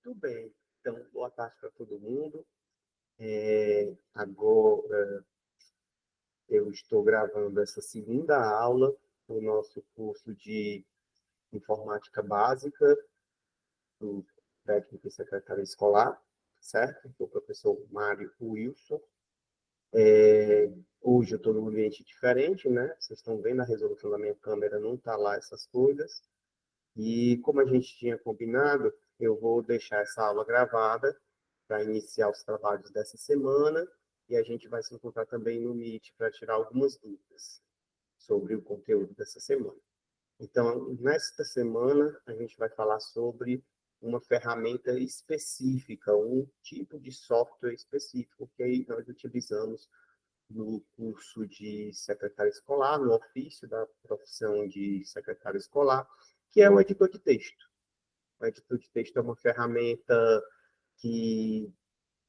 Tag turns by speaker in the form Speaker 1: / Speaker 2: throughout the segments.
Speaker 1: Muito bem. Então, boa tarde para todo mundo. Agora eu estou gravando essa segunda aula do nosso curso de Informática Básica do Técnico e Secretário Escolar, certo? Do professor Mário Wilson. Hoje eu estou num ambiente diferente, né? Vocês estão vendo, a resolução da minha câmera não está lá essas coisas. E como a gente tinha combinado, eu vou deixar essa aula gravada para iniciar os trabalhos dessa semana e a gente vai se encontrar também no Meet para tirar algumas dúvidas sobre o conteúdo dessa semana. Então, nesta semana, a gente vai falar sobre uma ferramenta específica, um tipo de software específico que nós utilizamos no curso de secretário escolar, no ofício da profissão de secretário escolar, que é o editor de texto. O editor de texto é uma ferramenta que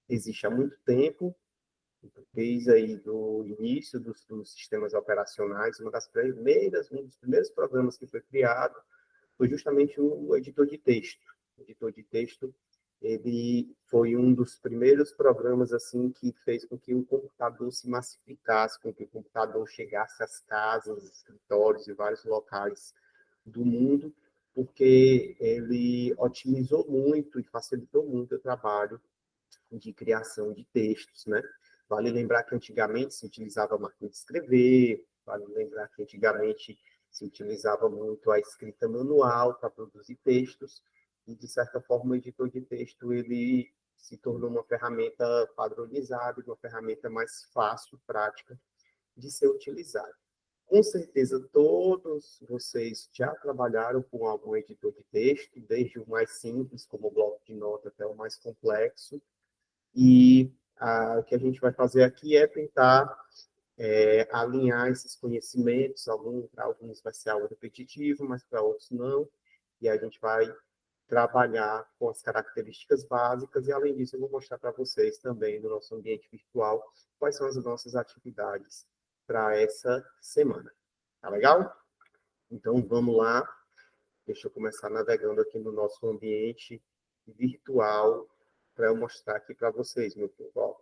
Speaker 1: existe há muito tempo, desde aí do início dos sistemas operacionais, um dos primeiros programas que foi criado foi justamente o editor de texto. O editor de texto, ele foi um dos primeiros programas assim que fez com que o computador se massificasse, com que o computador chegasse às casas, escritórios e vários locais do mundo, porque ele otimizou muito e facilitou muito o trabalho de criação de textos, né? Vale lembrar que antigamente se utilizava a máquina de escrever, vale lembrar que antigamente se utilizava muito a escrita manual para produzir textos, e, de certa forma, o editor de texto ele se tornou uma ferramenta padronizada, uma ferramenta mais fácil, prática de ser utilizada. Com certeza, todos vocês já trabalharam com algum editor de texto, desde o mais simples, como o bloco de nota, até o mais complexo, e o que a gente vai fazer aqui é tentar alinhar esses conhecimentos. Para alguns vai ser algo repetitivo, mas para outros não. E a gente vai trabalhar com as características básicas. E, além disso, eu vou mostrar para vocês também, no nosso ambiente virtual, quais são as nossas atividades para essa semana. Tá legal? Então, vamos lá. Deixa eu começar navegando aqui no nosso ambiente virtual para eu mostrar aqui para vocês, meu povo. Ó.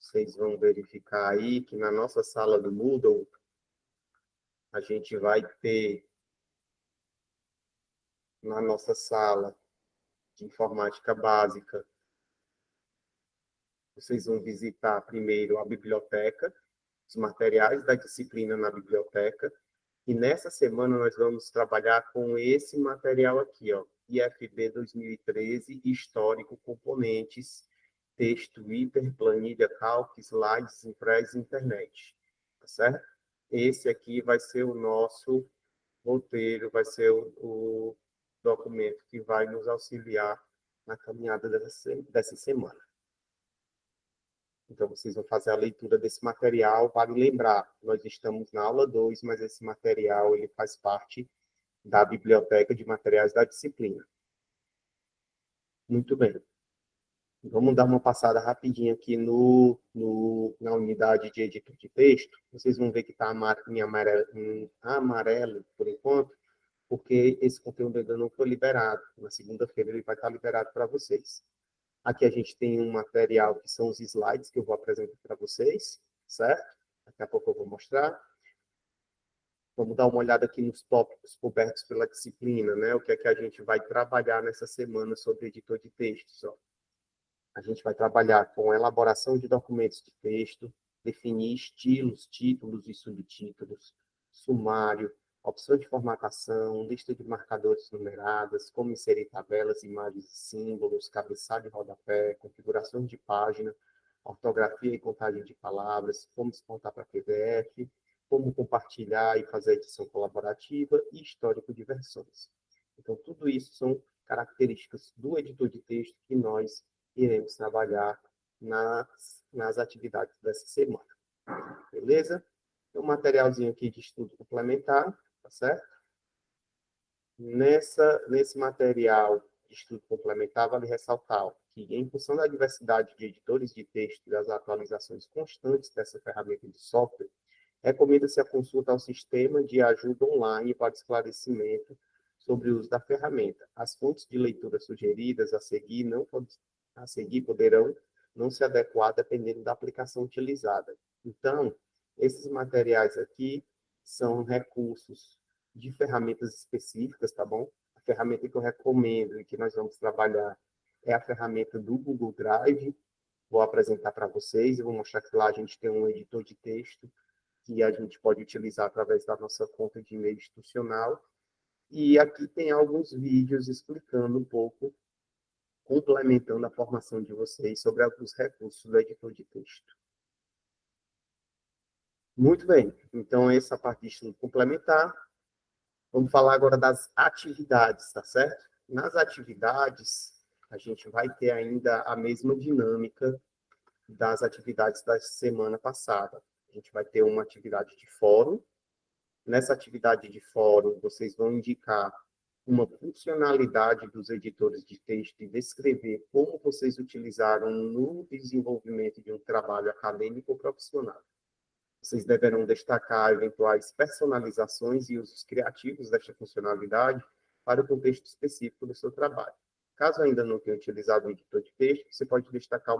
Speaker 1: Vocês vão verificar aí que na nossa sala do Moodle, a gente vai ter, na nossa sala de informática básica, vocês vão visitar primeiro a biblioteca, os materiais da disciplina na biblioteca, e nessa semana nós vamos trabalhar com esse material aqui, ó, IFB 2013, Histórico, Componentes, Texto, Hiper, Planilha, Calc, Slides, Impress, Internet. Tá certo? Esse aqui vai ser o nosso roteiro, vai ser o documento que vai nos auxiliar na caminhada dessa semana. Então, vocês vão fazer a leitura desse material. Vale lembrar, nós estamos na aula 2, mas esse material ele faz parte da biblioteca de materiais da disciplina. Muito bem. Vamos dar uma passada rapidinho aqui na unidade de editor de texto. Vocês vão ver que está em amarelo, por enquanto, porque esse conteúdo ainda não foi liberado. Na segunda-feira ele vai estar liberado para vocês. Aqui a gente tem um material que são os slides que eu vou apresentar para vocês, certo? Daqui a pouco eu vou mostrar. Vamos dar uma olhada aqui nos tópicos cobertos pela disciplina, né? O que é que a gente vai trabalhar nessa semana sobre editor de textos, ó. A gente vai trabalhar com elaboração de documentos de texto, definir estilos, títulos e subtítulos, sumário, opção de formatação, lista de marcadores numeradas, como inserir tabelas, imagens e símbolos, cabeçalho e rodapé, configuração de página, ortografia e contagem de palavras, como exportar para PDF, como compartilhar e fazer edição colaborativa e histórico de versões. Então, tudo isso são características do editor de texto que nós iremos trabalhar nas atividades dessa semana. Beleza? Tem um materialzinho aqui de estudo complementar, tá certo? Nesse material de estudo complementar, vale ressaltar que, em função da diversidade de editores de texto e das atualizações constantes dessa ferramenta de software, Recomenda-se a consulta ao sistema de ajuda online para esclarecimento sobre o uso da ferramenta. As fontes de leitura sugeridas a seguir poderão não se adequar dependendo da aplicação utilizada. Então, esses materiais aqui são recursos de ferramentas específicas, tá bom? A ferramenta que eu recomendo e que nós vamos trabalhar é a ferramenta do Google Drive. Vou apresentar para vocês, eu vou mostrar que lá a gente tem um editor de texto que a gente pode utilizar através da nossa conta de e-mail institucional. E aqui tem alguns vídeos explicando um pouco, complementando a formação de vocês sobre alguns recursos do editor de texto. Muito bem, então essa parte de estudo complementar. Vamos falar agora das atividades, tá certo? Nas atividades, a gente vai ter ainda a mesma dinâmica das atividades da semana passada. A gente vai ter uma atividade de fórum. Nessa atividade de fórum, vocês vão indicar uma funcionalidade dos editores de texto e descrever como vocês utilizaram no desenvolvimento de um trabalho acadêmico ou profissional. Vocês deverão destacar eventuais personalizações e usos criativos desta funcionalidade para o contexto específico do seu trabalho. Caso ainda não tenha utilizado o editor de texto, você pode destacar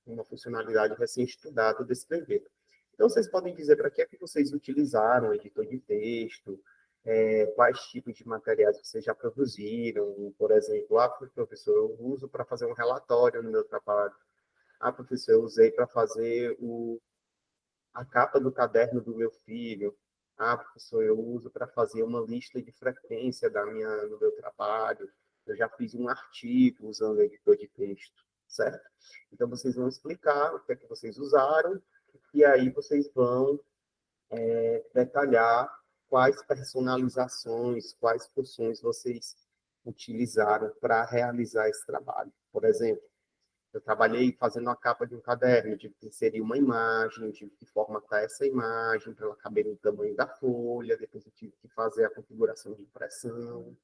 Speaker 1: uma funcionalidade recém-estudada, descrever. Então, vocês podem dizer para que é que vocês utilizaram o editor de texto, quais tipos de materiais vocês já produziram. Por exemplo, professor, eu uso para fazer um relatório no meu trabalho. Professor, eu usei para fazer a capa do caderno do meu filho. Professor, eu uso para fazer uma lista de frequência no meu trabalho. Eu já fiz um artigo usando o editor de texto, certo? Então, vocês vão explicar o que é que vocês usaram, e aí vocês vão detalhar quais personalizações, quais funções vocês utilizaram para realizar esse trabalho. Por exemplo, eu trabalhei fazendo a capa de um caderno, tive que inserir uma imagem, tive que formatar essa imagem para ela caber no tamanho da folha, depois eu tive que fazer a configuração de impressão.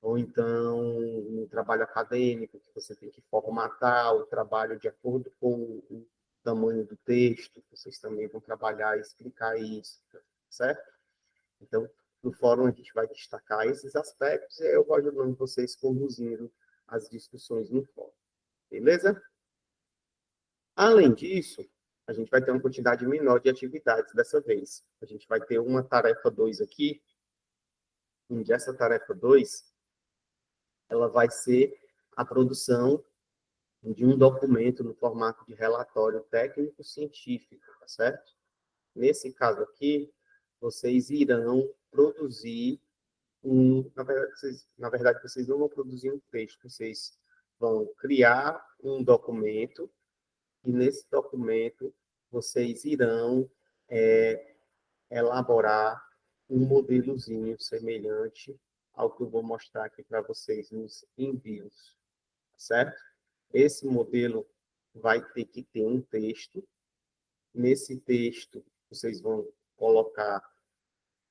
Speaker 1: Ou então, no trabalho acadêmico, que você tem que formatar o trabalho de acordo com o tamanho do texto, vocês também vão trabalhar e explicar isso, certo? Então, no fórum a gente vai destacar esses aspectos e eu vou ajudando vocês conduzindo as discussões no fórum. Beleza? Além disso, a gente vai ter uma quantidade menor de atividades dessa vez. A gente vai ter uma tarefa 2 aqui, onde essa tarefa 2 ela vai ser a produção de um documento no formato de relatório técnico-científico, tá certo? Nesse caso aqui, vocês irão produzir na verdade, vocês não vão produzir um texto, vocês vão criar um documento e nesse documento vocês irão elaborar um modelozinho semelhante ao que eu vou mostrar aqui para vocês nos envios, certo? Esse modelo vai ter que ter um texto. Nesse texto, vocês vão colocar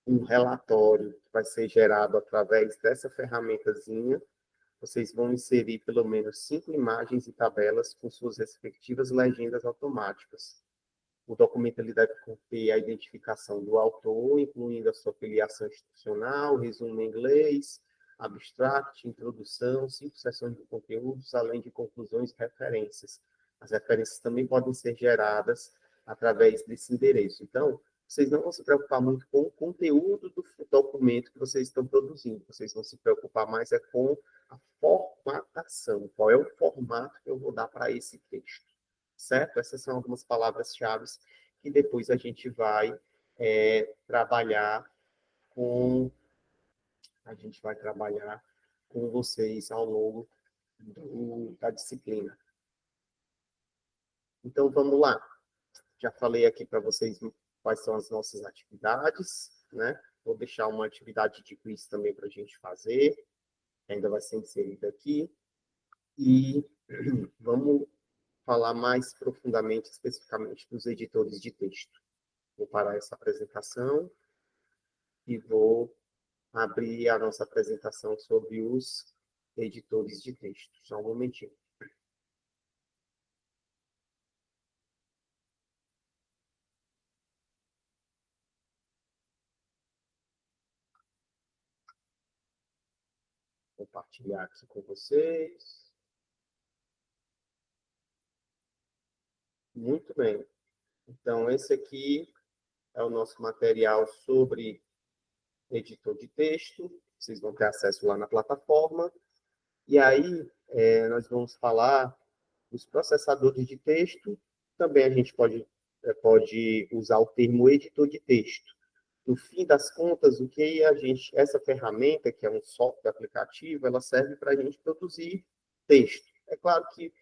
Speaker 1: um relatório que vai ser gerado através dessa ferramentazinha. Vocês vão inserir pelo menos 5 imagens e tabelas com suas respectivas legendas automáticas. O documento ele deve conter a identificação do autor, incluindo a sua filiação institucional, resumo em inglês, abstract, introdução, 5 seções de conteúdos, além de conclusões e referências. As referências também podem ser geradas através desse endereço. Então, vocês não vão se preocupar muito com o conteúdo do documento que vocês estão produzindo. Vocês vão se preocupar mais com a formatação. Qual é o formato que eu vou dar para esse texto? Certo? Essas são algumas palavras-chave que depois a gente vai trabalhar com vocês ao longo da disciplina. Então, vamos lá. Já falei aqui para vocês quais são as nossas atividades, né? Vou deixar uma atividade de quiz também para a gente fazer, que ainda vai ser inserida aqui. E vamos falar mais profundamente, especificamente, dos editores de texto. Vou parar essa apresentação e vou abrir a nossa apresentação sobre os editores de texto. Só um momentinho. compartilhar aqui com vocês. Muito bem. Então, esse aqui é o nosso material sobre editor de texto. Vocês vão ter acesso lá na plataforma. E aí, nós vamos falar dos processadores de texto. Também a gente pode usar o termo editor de texto. No fim das contas, essa ferramenta, que é um software aplicativo, ela serve para a gente produzir texto. É claro que,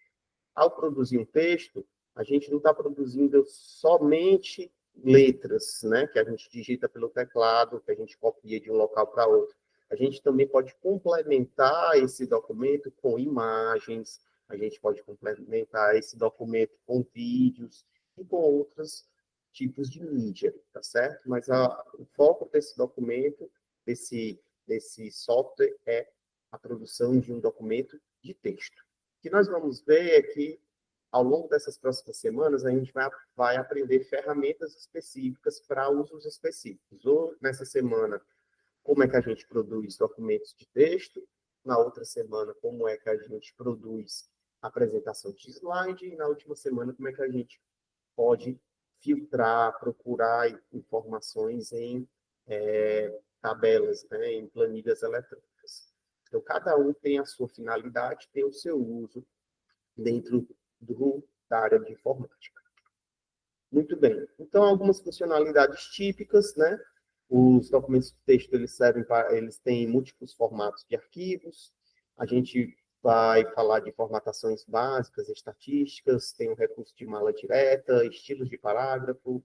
Speaker 1: ao produzir um texto, a gente não está produzindo somente letras, né, que a gente digita pelo teclado, que a gente copia de um local para outro. A gente também pode complementar esse documento com imagens, a gente pode complementar esse documento com vídeos e com outros tipos de mídia, tá certo? Mas o foco desse documento, desse software, é a produção de um documento de texto. O que nós vamos ver é que, ao longo dessas próximas semanas, a gente vai aprender ferramentas específicas para usos específicos. Ou, nessa semana, como é que a gente produz documentos de texto. Na outra semana, como é que a gente produz apresentação de slide. E na última semana, como é que a gente pode filtrar, procurar informações em tabelas, né, em planilhas eletrônicas. Então, cada um tem a sua finalidade, tem o seu uso dentro da área de informática. Muito bem. Então, algumas funcionalidades típicas, né? Os documentos de texto, eles têm múltiplos formatos de arquivos. A gente vai falar de formatações básicas, estatísticas, tem o recurso de mala direta, estilos de parágrafo.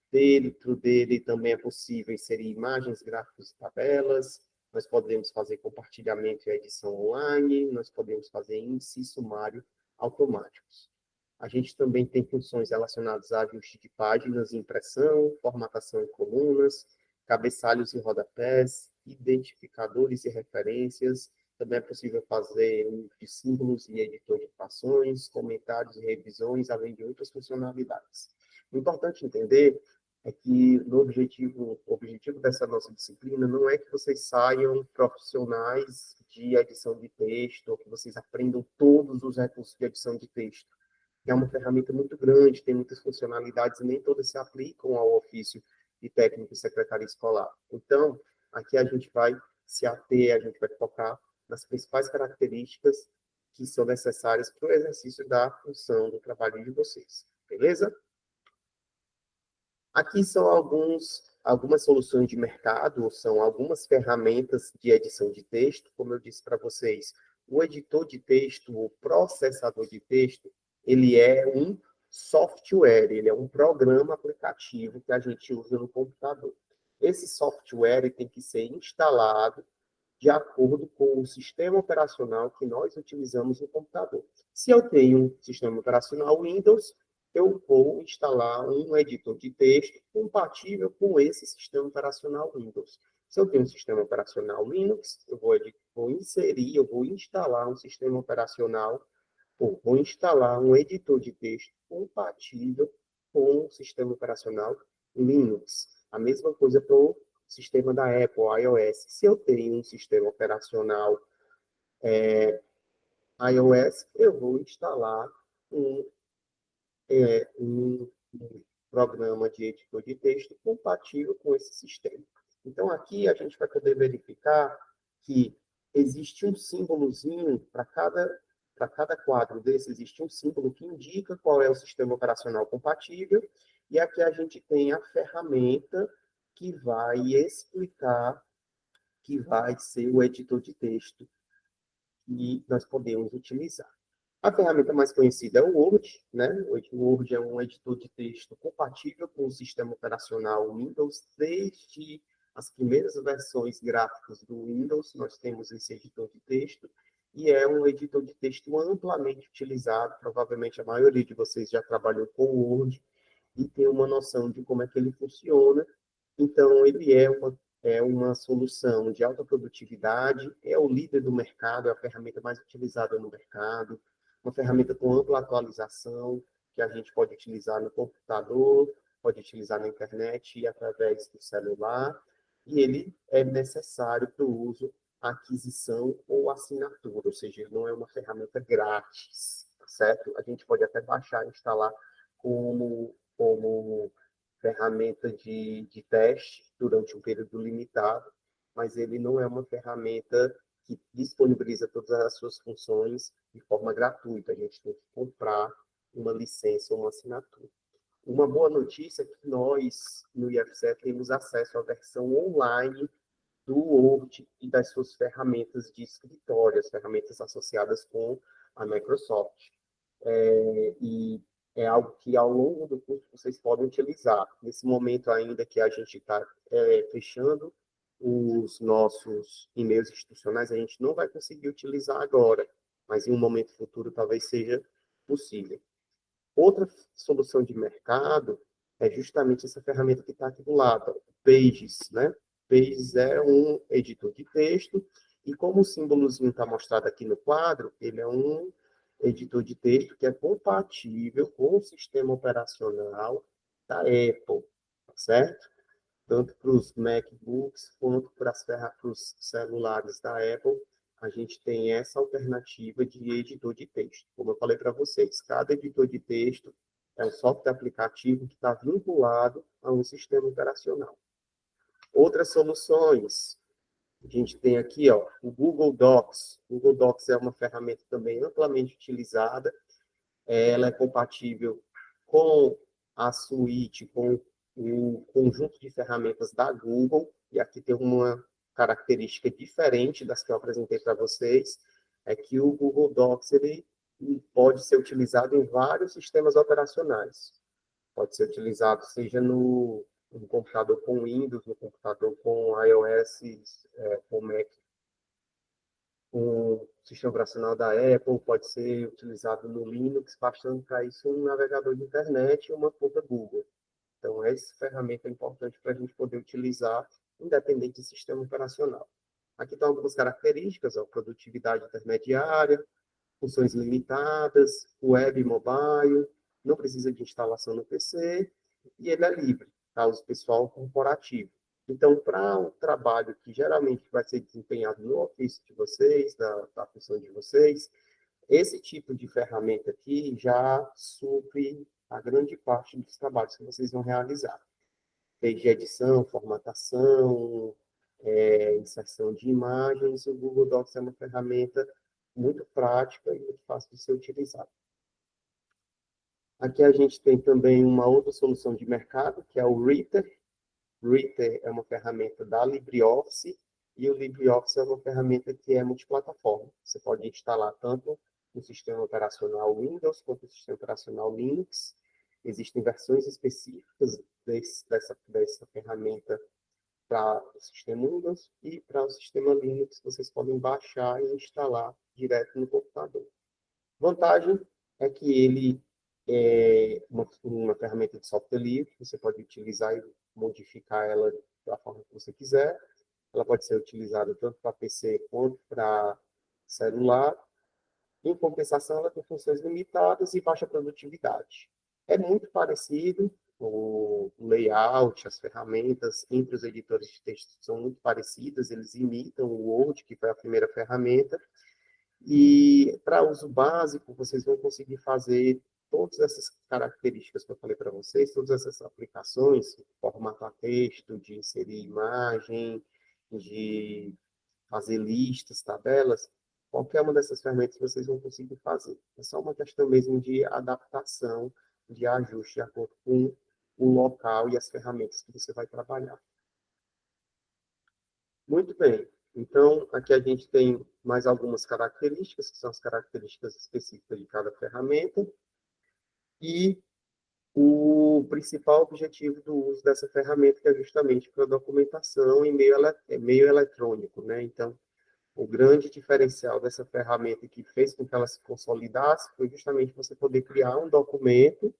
Speaker 1: Dentro dele também é possível inserir imagens, gráficos e tabelas. Nós podemos fazer compartilhamento e edição online. Nós podemos fazer índice e sumário automáticos. A gente também tem funções relacionadas a ajuste de páginas, impressão, formatação em colunas, cabeçalhos e rodapés, identificadores e referências. Também é possível fazer uso de símbolos e editor de equações, comentários e revisões, além de outras funcionalidades. O importante entender é que o objetivo dessa nossa disciplina não é que vocês saiam profissionais de edição de texto, ou que vocês aprendam todos os recursos de edição de texto. É uma ferramenta muito grande, tem muitas funcionalidades e nem todas se aplicam ao ofício de técnico e secretária escolar. Então, aqui a gente vai se ater, a gente vai focar nas principais características que são necessárias para o exercício da função do trabalho de vocês. Beleza? Aqui são algumas soluções de mercado, ou são algumas ferramentas de edição de texto. Como eu disse para vocês, o editor de texto, o processador de texto, ele é um software, ele é um programa aplicativo que a gente usa no computador. Esse software tem que ser instalado de acordo com o sistema operacional que nós utilizamos no computador. Se eu tenho um sistema operacional Windows, eu vou instalar um editor de texto compatível com esse sistema operacional Windows. Se eu tenho um sistema operacional Linux, eu vou instalar um sistema operacional, ou vou instalar um editor de texto compatível com o sistema operacional Linux. A mesma coisa para o sistema da Apple, iOS. Se eu tenho um sistema operacional iOS, eu vou instalar um programa de editor de texto compatível com esse sistema. Então, aqui a gente vai poder verificar que existe um símbolozinho para cada quadro desse, existe um símbolo que indica qual é o sistema operacional compatível, e aqui a gente tem a ferramenta que vai explicar que vai ser o editor de texto que nós podemos utilizar. A ferramenta mais conhecida é o Word, né? O Word é um editor de texto compatível com o sistema operacional Windows. Desde as primeiras versões gráficas do Windows, nós temos esse editor de texto, e é um editor de texto amplamente utilizado. Provavelmente a maioria de vocês já trabalhou com o Word e tem uma noção de como é que ele funciona. Então, ele é uma solução de alta produtividade, é o líder do mercado, é a ferramenta mais utilizada no mercado, uma ferramenta com ampla atualização, que a gente pode utilizar no computador, pode utilizar na internet e através do celular, e ele é necessário para o uso aquisição ou assinatura, ou seja, não é uma ferramenta grátis, tá certo? A gente pode até baixar e instalar como ferramenta de teste durante um período limitado, mas ele não é uma ferramenta que disponibiliza todas as suas funções de forma gratuita. A gente tem que comprar uma licença ou uma assinatura. Uma boa notícia é que nós, no IFCE, temos acesso à versão online do Word e das suas ferramentas de escritório, as ferramentas associadas com a Microsoft. E é algo que, ao longo do curso, vocês podem utilizar. Nesse momento ainda que a gente está fechando os nossos e-mails institucionais, a gente não vai conseguir utilizar agora, mas em um momento futuro talvez seja possível. Outra solução de mercado é justamente essa ferramenta que está aqui do lado, o Pages, né? Pages é um editor de texto, e como o símbolozinho está mostrado aqui no quadro, ele é um editor de texto que é compatível com o sistema operacional da Apple, tá certo? Tanto para os MacBooks quanto para os celulares da Apple, a gente tem essa alternativa de editor de texto. Como eu falei para vocês, cada editor de texto é um software aplicativo que está vinculado a um sistema operacional. Outras soluções, a gente tem aqui o Google Docs. O Google Docs é uma ferramenta também amplamente utilizada. Ela é compatível com a suíte, com o conjunto de ferramentas da Google, e aqui tem uma característica diferente das que eu apresentei para vocês, é que o Google Docs ele pode ser utilizado em vários sistemas operacionais. Pode ser utilizado seja no computador com Windows, no computador com iOS, com Mac, o sistema operacional da Apple, pode ser utilizado no Linux, bastando para isso um navegador de internet e uma conta Google. Então, essa ferramenta é importante para a gente poder utilizar, independente do sistema operacional. Aqui estão algumas características, produtividade intermediária, funções limitadas, web e mobile, não precisa de instalação no PC, e ele é livre, tá? Uso pessoal corporativo. Então, para um trabalho que geralmente vai ser desempenhado no ofício de vocês, da função de vocês, esse tipo de ferramenta aqui já supre a grande parte dos trabalhos que vocês vão realizar. Desde edição, formatação, inserção de imagens, o Google Docs é uma ferramenta muito prática e muito fácil de ser utilizada. Aqui a gente tem também uma outra solução de mercado, que é o Reader. Reader é uma ferramenta da LibreOffice, e o LibreOffice é uma ferramenta que é multiplataforma. Você pode instalar tanto no sistema operacional Windows quanto no sistema operacional Linux. Existem versões específicas dessa ferramenta para o sistema Windows, e para o sistema Linux vocês podem baixar e instalar direto no computador. Vantagem é que ele é uma ferramenta de software livre, você pode utilizar e modificar ela da forma que você quiser. Ela pode ser utilizada tanto para PC quanto para celular. Em compensação, ela tem funções limitadas e baixa produtividade. É muito parecido, o layout, as ferramentas entre os editores de texto são muito parecidas, eles imitam o Word, que foi a primeira ferramenta, e para uso básico, vocês vão conseguir fazer todas essas características que eu falei para vocês, todas essas aplicações, formatar texto, de inserir imagem, de fazer listas, tabelas, qualquer uma dessas ferramentas vocês vão conseguir fazer. É só uma questão mesmo de adaptação, de ajuste de acordo com o local e as ferramentas que você vai trabalhar. Muito bem. Então, aqui a gente tem mais algumas características, que são as características específicas de cada ferramenta. E o principal objetivo do uso dessa ferramenta que é justamente para documentação em meio eletrônico, né? Então, o grande diferencial dessa ferramenta que fez com que ela se consolidasse foi justamente você poder criar um documento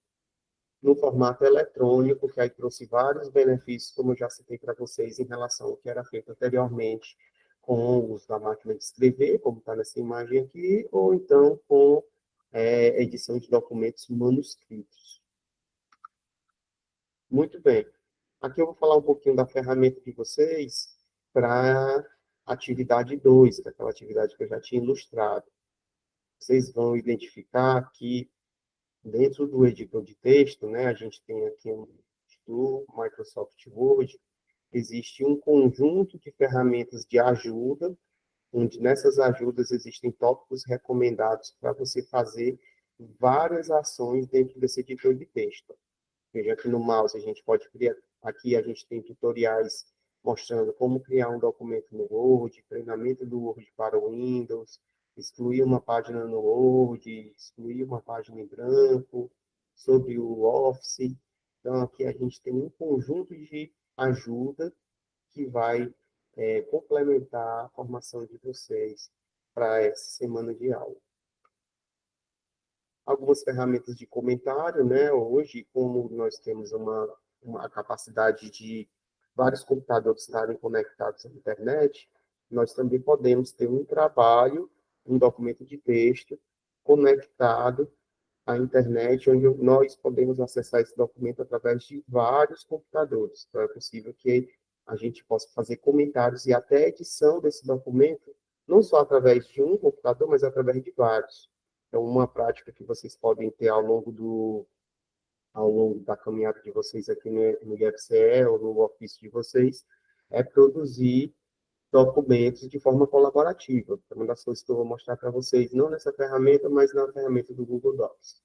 Speaker 1: no formato eletrônico, que aí trouxe vários benefícios, como eu já citei para vocês, em relação ao que era feito anteriormente com o uso da máquina de escrever, como está nessa imagem aqui, ou então com edição de documentos manuscritos. Muito bem. Aqui eu vou falar um pouquinho da ferramenta de vocês para atividade 2, que é aquela atividade que eu já tinha ilustrado. Vocês vão identificar que dentro do editor de texto, né, a gente tem aqui do Microsoft Word, existe um conjunto de ferramentas de ajuda, onde nessas ajudas existem tópicos recomendados para você fazer várias ações dentro desse editor de texto. Veja que no mouse a gente pode criar, aqui a gente tem tutoriais mostrando como criar um documento no Word, treinamento do Word para o Windows, excluir uma página no Word, excluir uma página em branco, sobre o Office. Então, aqui a gente tem um conjunto de ajuda que vai complementar a formação de vocês para essa semana de aula. Algumas ferramentas de comentário, né? Hoje, como nós temos uma capacidade de vários computadores estarem conectados à internet, nós também podemos ter um trabalho, um documento de texto conectado à internet, onde nós podemos acessar esse documento através de vários computadores. Então, é possível que a gente possa fazer comentários e até edição desse documento, não só através de um computador, mas através de vários. Então, uma prática que vocês podem ter ao longo da caminhada de vocês aqui no IFCE ou no ofício de vocês é produzir documentos de forma colaborativa. É uma das coisas que eu vou mostrar para vocês, não nessa ferramenta, mas na ferramenta do Google Docs.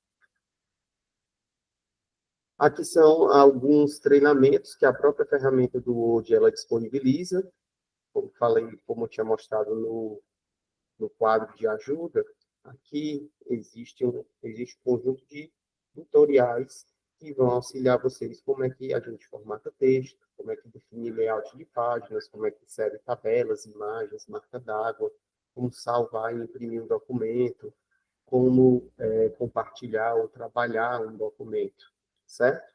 Speaker 1: Aqui são alguns treinamentos que a própria ferramenta do Word ela disponibiliza, como falei, como eu tinha mostrado no quadro de ajuda. Aqui existe um conjunto de tutoriais que vão auxiliar vocês como é que a gente formata texto, como é que define layout de páginas, como é que insere tabelas, imagens, marca d'água, como salvar e imprimir um documento, como compartilhar ou trabalhar um documento, certo?